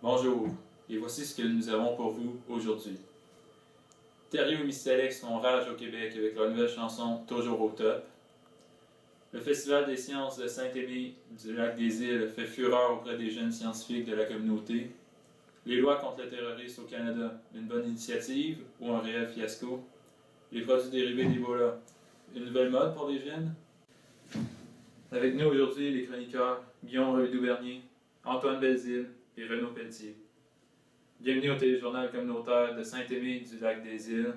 Bonjour, et voici ce que nous avons pour vous aujourd'hui. Thériault et Mystalex font rage au Québec avec leur nouvelle chanson Toujours au top. Le Festival des sciences de Saint-Aimé du Lac-des-Îles fait fureur auprès des jeunes scientifiques de la communauté. Les lois contre le terrorisme au Canada, une bonne initiative ou un réel fiasco? Les produits dérivés d'Ebola, une nouvelle mode pour les jeunes? Avec nous aujourd'hui, les chroniqueurs Guillaume Revidou-Bernier, Antoine Belzile et Renaud Pelletier. Bienvenue au téléjournal communautaire de Saint-Aimé du Lac-des-Îles.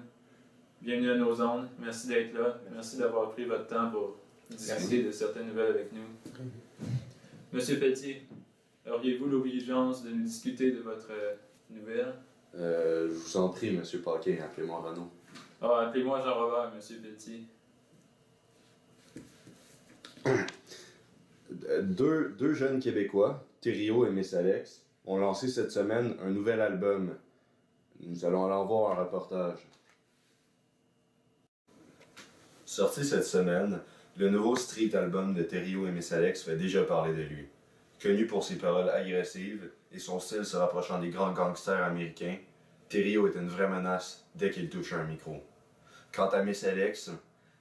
Bienvenue à nos ondes. Merci d'être là. Merci d'avoir pris votre temps pour discuter de certaines nouvelles avec nous. Monsieur Pelletier, auriez-vous l'obligeance de nous discuter de votre nouvelle? Je vous en prie, Monsieur Paquin, appelez-moi Renaud. Ah, appelez-moi Jean-Robert, Monsieur Pelletier. Deux jeunes Québécois, Thériault et Mystalex, ont lancé cette semaine un nouvel album. Nous allons aller en voir un reportage. Sorti cette semaine, le nouveau street album de Thériault et Mystalex fait déjà parler de lui. Connu pour ses paroles agressives et son style se rapprochant des grands gangsters américains, Thériault est une vraie menace dès qu'il touche un micro. Quant à Mystalex,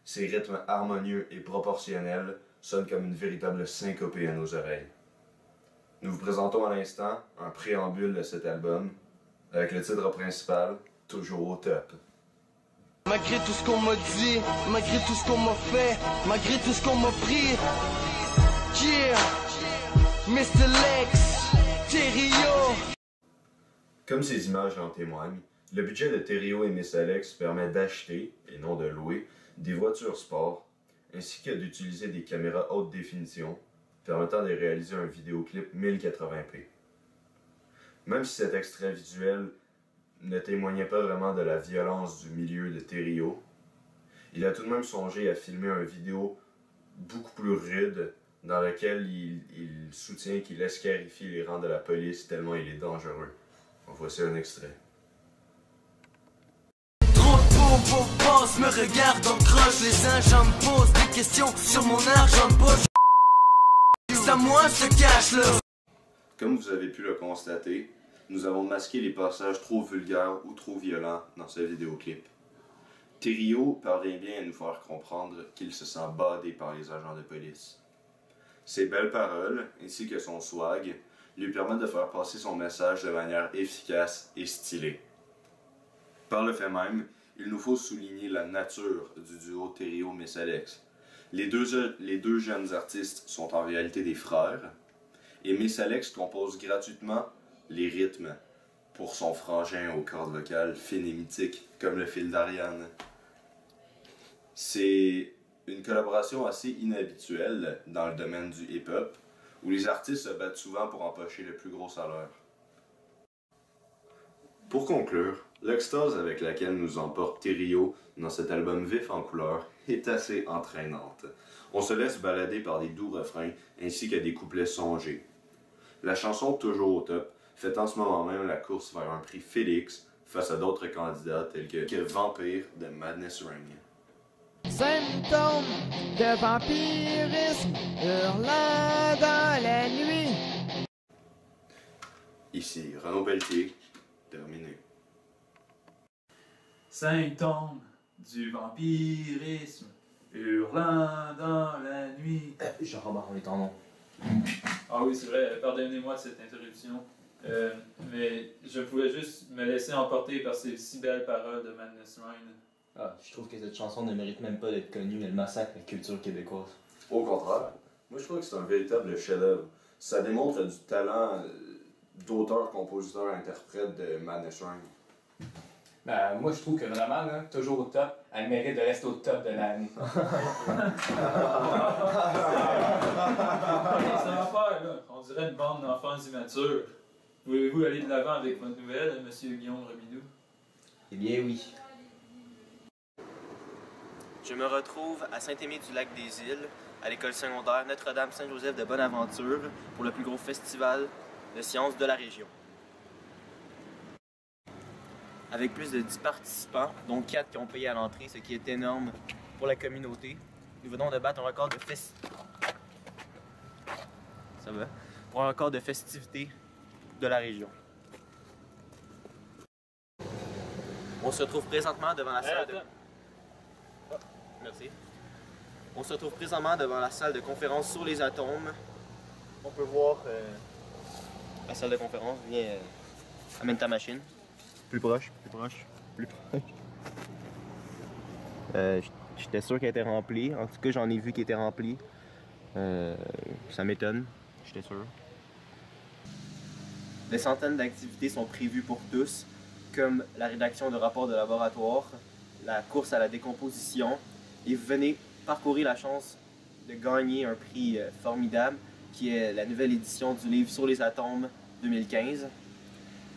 ses rythmes harmonieux et proportionnels sonnent comme une véritable syncopée à nos oreilles. Nous vous présentons à l'instant un préambule de cet album, avec le titre principal, Toujours au top. Malgré tout ce qu'on m'a dit, malgré tout ce qu'on m'a fait, malgré tout ce qu'on m'a pris, yeah, Mr. Lex, Thériault. Comme ces images en témoignent, le budget de Thériault et Mystalex permet d'acheter, et non de louer, des voitures sport, ainsi que d'utiliser des caméras haute définition, permettant de réaliser un vidéoclip 1080p. Même si cet extrait visuel ne témoignait pas vraiment de la violence du milieu de Thériault, il a tout de même songé à filmer une vidéo beaucoup plus rude dans laquelle il soutient qu'il escarifie les rangs de la police tellement il est dangereux. Voici un extrait. Trop de beaux boss me regardent en croche, les agents me posent des questions sur mon argent de poche. C'est à moi ce cache là. Comme vous avez pu le constater, nous avons masqué les passages trop vulgaires ou trop violents dans ce vidéoclip. Thériault parvient bien à nous faire comprendre qu'il se sent badé par les agents de police. Ses belles paroles, ainsi que son swag, lui permettent de faire passer son message de manière efficace et stylée. Par le fait même, il nous faut souligner la nature du duo Thériault-Mystalex. Les deux jeunes artistes sont en réalité des frères, et Mystalex compose gratuitement les rythmes pour son frangin aux cordes vocales fines et mythiques, comme le fil d'Ariane. C'est une collaboration assez inhabituelle dans le domaine du hip-hop, où les artistes se battent souvent pour empocher le plus gros salaire. Pour conclure, l'extase avec laquelle nous emporte Thériault dans cet album vif en couleurs est assez entraînante. On se laisse balader par des doux refrains ainsi que des couplets songés. La chanson Toujours au top fait en ce moment même la course vers un prix Félix face à d'autres candidats tels que Vampire de Madness Ring. Symptômes de vampirisme hurlant dans la nuit. Ici Renaud Pelletier, terminé. Symptômes du vampirisme, hurlant dans la nuit. Jean-Robert, on est en nom. Ah oui, c'est vrai, pardonnez-moi de cette interruption. Mais je pouvais juste me laisser emporter par ces si belles paroles de Madness Rhyme. Ah, je trouve que cette chanson ne mérite même pas d'être connue, elle massacre la culture québécoise. Au contraire, moi je trouve que c'est un véritable chef-d'œuvre. Ça démontre du talent d'auteur, compositeur, interprète de Madness Rhyme. Ben, moi, je trouve que vraiment, là, toujours au top, elle mérite de rester au top de l'année. Ça va faire, là. On dirait une bande d'enfants immatures. Voulez-vous aller de l'avant avec votre nouvelle, monsieur Guillaume Revidou? Eh bien oui. Je me retrouve à Saint-Aimé-du-Lac-des-Îles, à l'école secondaire Notre-Dame-Saint-Joseph de Bonaventure, pour le plus gros festival de sciences de la région. Avec plus de 10 participants, dont 4 qui ont payé à l'entrée, ce qui est énorme pour la communauté, nous venons de battre un record de pour un record de festivité de la région. On se retrouve présentement devant la salle de... Oh, merci. On se retrouve présentement devant la salle de conférence sur les atomes. On peut voir la salle de conférence. Viens, amène ta machine. Plus proche, plus proche, plus proche. J'étais sûr qu'elle était remplie. En tout cas, j'en ai vu qu'elle était remplie. Ça m'étonne. J'étais sûr. Des centaines d'activités sont prévues pour tous, comme la rédaction de rapports de laboratoire, la course à la décomposition, et vous venez parcourir la chance de gagner un prix formidable, qui est la nouvelle édition du livre Sur les atomes 2015.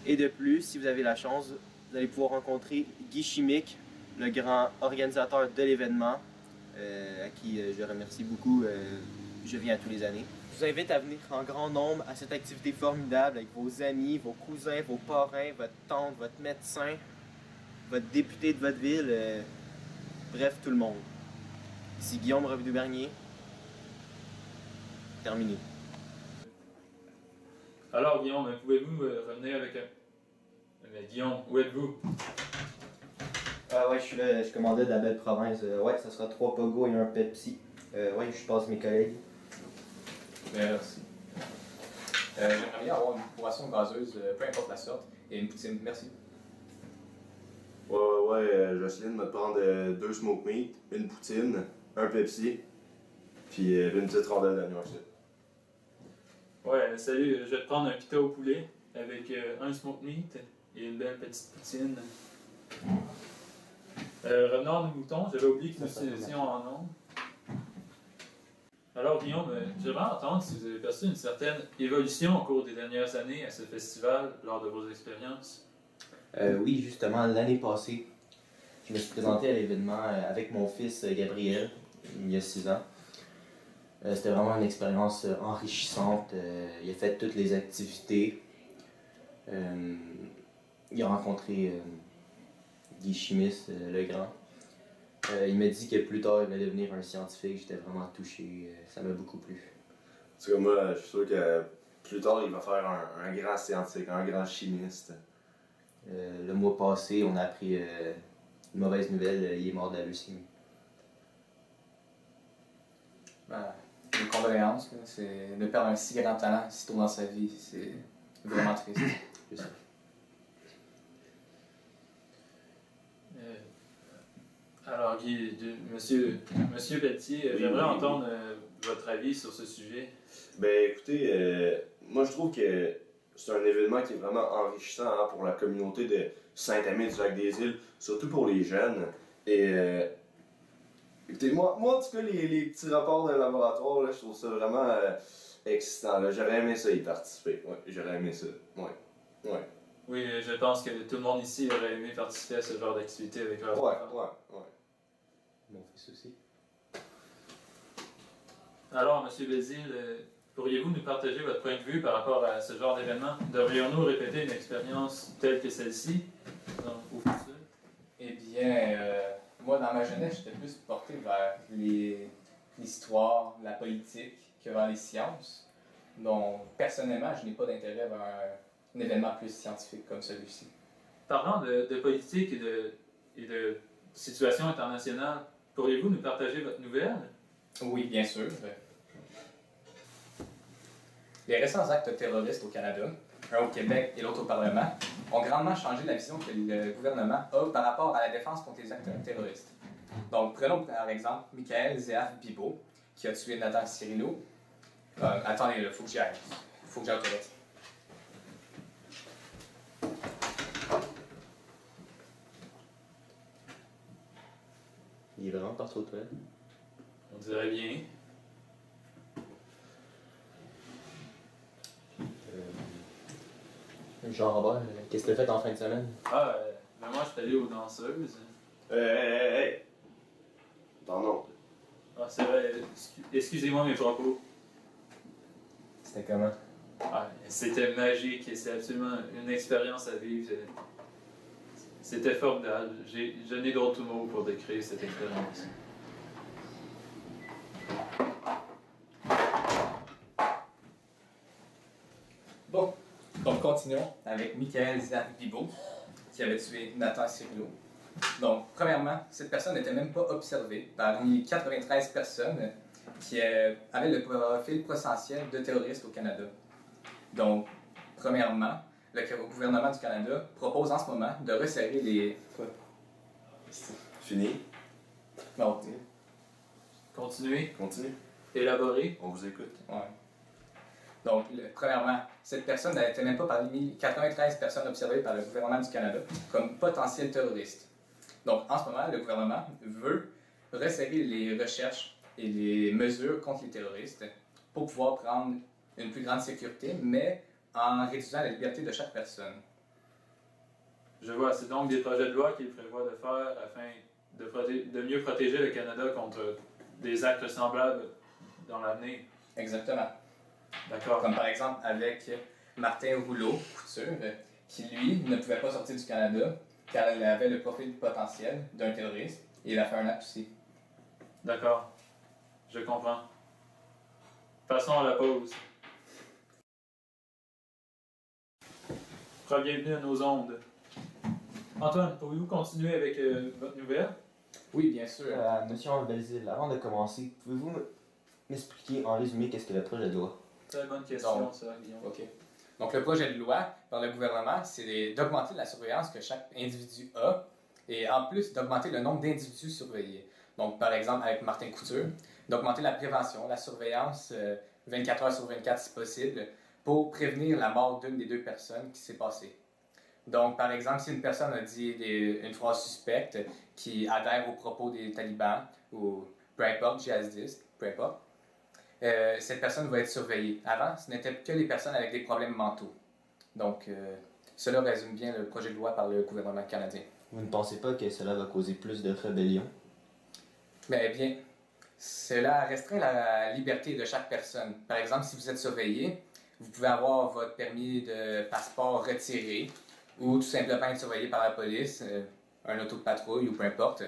Et de plus, si vous avez la chance, vous allez pouvoir rencontrer Guy Chimique, le grand organisateur de l'événement, à qui je remercie beaucoup. Je viens à tous les années. Je vous invite à venir en grand nombre à cette activité formidable avec vos amis, vos cousins, vos parrains, votre tante, votre médecin, votre député de votre ville, bref, tout le monde. Ici Guillaume Robidoux-Bernier. Terminé. Alors, Guillaume, pouvez-vous revenir avec un... Mais Guillaume, où êtes-vous? Ah ouais, je suis là, je commandais de la belle province. Ouais, ça sera 3 Pogo et un Pepsi. Ouais, je passe mes collègues. Merci. J'aimerais bien avoir une boisson gazeuse, peu importe la sorte, et une poutine. Merci. Ouais, Jocelyne va te prendre 2 smoke meat, une poutine, un Pepsi, puis une petite rondelle d'agneau aussi. Ouais, salut, je vais te prendre un pita au poulet avec un smoke meat et une belle petite poutine. Revenons à nos moutons, j'avais oublié que nous étions en nombre. Alors Guillaume, j'aimerais entendre si vous avez perçu une certaine évolution au cours des dernières années à ce festival lors de vos expériences. Oui, justement, l'année passée, je me suis présenté à l'événement avec mon fils Gabriel, il y a 6 ans. C'était vraiment une expérience enrichissante. Il a fait toutes les activités. Il a rencontré Guy Chimiste, le grand. Il m'a dit que plus tard, il allait devenir un scientifique. J'étais vraiment touché. Ça m'a beaucoup plu. En tout cas, moi, je suis sûr que plus tard, il va faire un grand scientifique, un grand chimiste. Le mois passé, on a appris une mauvaise nouvelle. Il est mort de la leucémie. Mes condoléances, c'est de perdre un si grand talent si tôt dans sa vie. C'est vraiment triste. C'est ça. Alors Guy, Monsieur Pelletier, j'aimerais entendre votre avis sur ce sujet. Ben écoutez, moi je trouve que c'est un événement qui est vraiment enrichissant pour la communauté de Saint-Aimé-du-Lac-des-Îles, surtout pour les jeunes. Et écoutez, moi en tout cas, les petits rapports de laboratoire, là, je trouve ça vraiment excitant. Là. J'aurais aimé ça y participer. Ouais, j'aurais aimé ça. Ouais. Oui, je pense que tout le monde ici aurait aimé participer à ce genre d'activité avec leur enfant. Ouais. Mon fils aussi. Alors, Monsieur Bézil, pourriez-vous nous partager votre point de vue par rapport à ce genre d'événement? Devrions-nous répéter une expérience telle que celle-ci au futur? Eh bien, moi, dans ma jeunesse, j'étais plus porté vers l'histoire, la politique que vers les sciences. Donc, personnellement, je n'ai pas d'intérêt vers un événement plus scientifique comme celui-ci. Parlant de politique et de situation internationale, pourriez-vous nous partager votre nouvelle? Oui, bien sûr. Les récents actes terroristes au Canada, un au Québec et l'autre au Parlement, ont grandement changé la vision que le gouvernement a par rapport à la défense contre les actes terroristes. Donc, prenons par exemple Michael Zéaf Bibeau, qui a tué Nathan Cirino. Attendez, il faut que j'y aille. Il faut que j'aille aux toilettes. Il est vraiment parti aux toilettes. On dirait bien. Jean-Robert, qu'est-ce que tu as fait en fin de semaine? Ben moi, je suis allé aux danseuses. Hey! T'en non. Ah, c'est vrai, excusez-moi mes propos. C'était comment? C'était magique et c'est absolument une expérience à vivre. C'était formidable. Je n'ai d'autres mots pour décrire cette expérience. Bon, donc continuons avec Michael Zéaf Bibeau. qui avait tué Nathan Cirillo. Donc, premièrement, cette personne n'était même pas observée parmi 93 personnes qui avaient le profil potentiel de terroriste au Canada. Donc, premièrement, le gouvernement du Canada propose en ce moment de resserrer les... Quoi? Fini? Non, Continuez. Continue. Élaborer. On vous écoute. ouais. Donc, premièrement, cette personne n'était même pas parmi 93 personnes observées par le gouvernement du Canada comme potentiels terroristes. Donc, en ce moment, le gouvernement veut resserrer les recherches et les mesures contre les terroristes pour pouvoir prendre une plus grande sécurité, mais en réduisant la liberté de chaque personne. Je vois, c'est donc des projets de loi qu'il prévoit de faire afin de mieux protéger le Canada contre des actes semblables dans l'avenir. Exactement. D'accord. Comme par exemple avec Martin Rouleau, Couture, qui lui ne pouvait pas sortir du Canada car il avait le profil potentiel d'un terroriste et il a fait un acte aussi. D'accord. Je comprends. Passons à la pause. Bienvenue à nos ondes. Antoine, pourriez-vous continuer avec votre nouvelle? Oui, bien sûr. Monsieur Belzile, avant de commencer, pouvez-vous m'expliquer en résumé qu'est-ce que le projet de loi? Très bonne question, Donc, ça, Guillaume. OK. Donc, le projet de loi par le gouvernement, c'est d'augmenter la surveillance que chaque individu a et en plus d'augmenter le nombre d'individus surveillés. Donc, par exemple, avec Martin Couture, d'augmenter la prévention, la surveillance 24 heures sur 24 si possible, pour prévenir la mort d'une des deux personnes qui s'est passée. Donc, par exemple, si une personne a dit une phrase suspecte qui adhère aux propos des talibans ou peu importe, djihadistes, peu importe, cette personne va être surveillée. Avant, ce n'était que les personnes avec des problèmes mentaux. Donc, cela résume bien le projet de loi par le gouvernement canadien. Vous ne pensez pas que cela va causer plus de rébellion? Mais bien, cela restreint la liberté de chaque personne. Par exemple, si vous êtes surveillé, vous pouvez avoir votre permis de passeport retiré ou tout simplement être surveillé par la police, un auto de patrouille ou peu importe,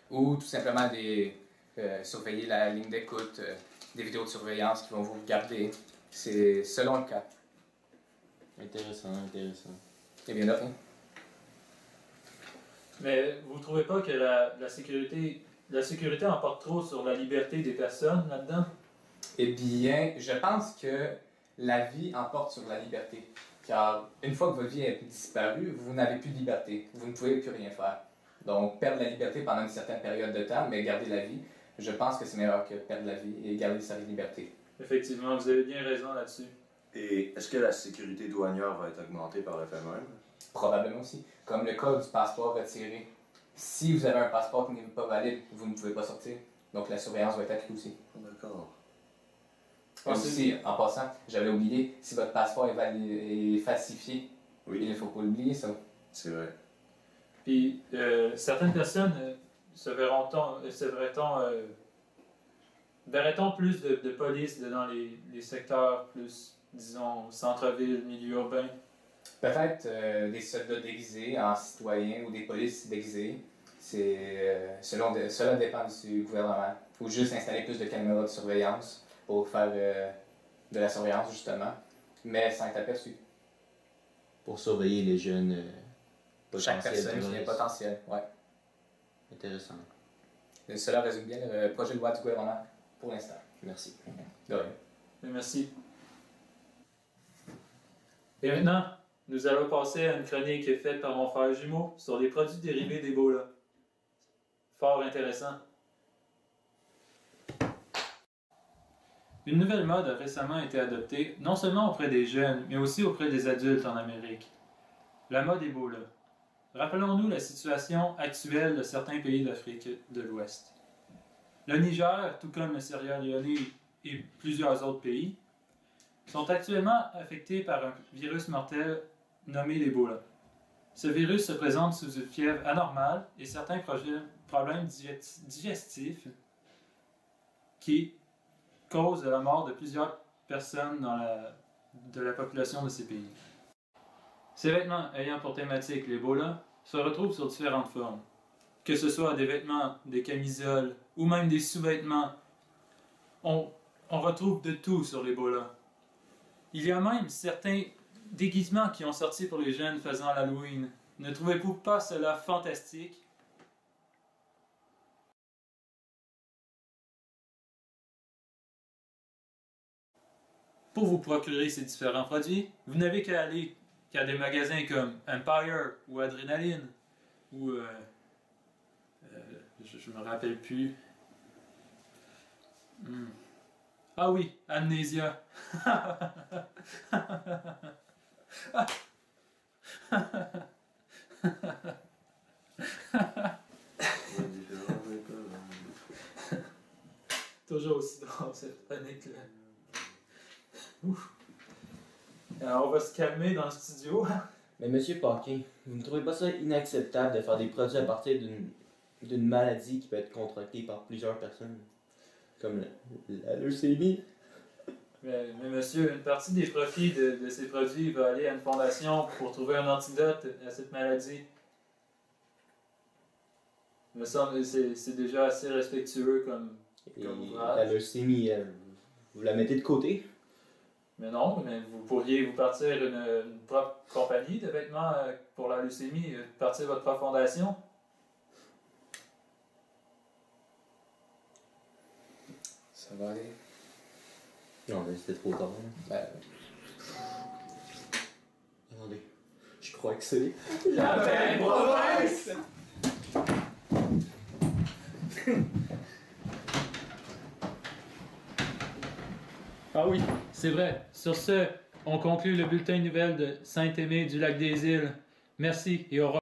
ou tout simplement surveiller la ligne d'écoute, des vidéos de surveillance qui vont vous regarder. C'est selon le cas. Intéressant, intéressant. Eh bien, de rien. Mais vous ne trouvez pas que la sécurité emporte trop sur la liberté des personnes là-dedans? Eh bien, je pense que la vie emporte sur la liberté. Car une fois que votre vie est disparue, vous n'avez plus de liberté. Vous ne pouvez plus rien faire. Donc, perdre la liberté pendant une certaine période de temps, mais garder la vie, je pense que c'est meilleur que perdre la vie et garder sa liberté. Effectivement, vous avez bien raison là-dessus. Et est-ce que la sécurité douanière va être augmentée par le fait même? Probablement aussi. Comme le cas du passeport retiré. Si vous avez un passeport qui n'est pas valide, vous ne pouvez pas sortir. Donc, la surveillance va être accrue aussi. D'accord. Aussi, en passant, j'avais oublié, si votre passeport est falsifié, Oui, il ne faut pas l'oublier, ça. c'est vrai. Puis, certaines personnes verrait-on plus de police dans les secteurs plus, disons, centre-ville, milieu urbain? Peut-être des soldats déguisés en citoyens ou des polices déguisées. Cela dépend du gouvernement. Ou juste installer plus de caméras de surveillance pour faire de la surveillance, justement, mais sans être aperçu. Pour surveiller les jeunes Chaque personne qui est terroristes. potentielle, ouais. Intéressant. Et cela résume bien le projet de loi du gouvernement pour l'instant. Merci. De rien. Merci. Et maintenant, nous allons passer à une chronique faite par mon frère jumeau sur les produits dérivés d'Ebola. Fort intéressant. Une nouvelle mode a récemment été adoptée, non seulement auprès des jeunes, mais aussi auprès des adultes en Amérique. La mode Ebola. Rappelons-nous la situation actuelle de certains pays d'Afrique de l'Ouest. Le Niger, tout comme le Sierra Leone et plusieurs autres pays, sont actuellement affectés par un virus mortel nommé l'Ebola. Ce virus se présente sous une fièvre anormale et certains problèmes digestifs qui causent la mort de plusieurs personnes de la population de ces pays. Ces vêtements ayant pour thématique l'Ebola se retrouvent sur différentes formes, que ce soit des vêtements, des camisoles ou même des sous-vêtements. On retrouve de tout sur l'Ebola. Il y a même certains déguisements qui ont sorti pour les jeunes faisant l'Halloween, Ne trouvez-vous pas cela fantastique? Pour vous procurer ces différents produits, vous n'avez qu'à aller à des magasins comme Empire ou Adrenaline ou je me rappelle plus. Ah oui, Amnesia. Toujours aussi drôle cette chronique-là. Ouf. Alors, on va se calmer dans le studio. Mais monsieur Paquin, vous ne trouvez pas ça inacceptable de faire des produits à partir d'une maladie qui peut être contractée par plusieurs personnes? Comme la leucémie? Mais monsieur, une partie des profits de ces produits va aller à une fondation pour trouver un antidote à cette maladie. Il me semble que c'est déjà assez respectueux comme ouvrage. La leucémie, vous la mettez de côté? Mais non, mais vous pourriez vous partir une propre compagnie de vêtements pour la leucémie, partir votre propre fondation. Ça va aller. Non, mais c'était trop tard. Ben, Attendez, je crois que c'est... la belle province! Ah oui, c'est vrai. Sur ce, on conclut le bulletin de nouvelles de Saint-Aimé du Lac-des-Îles. Merci et au revoir.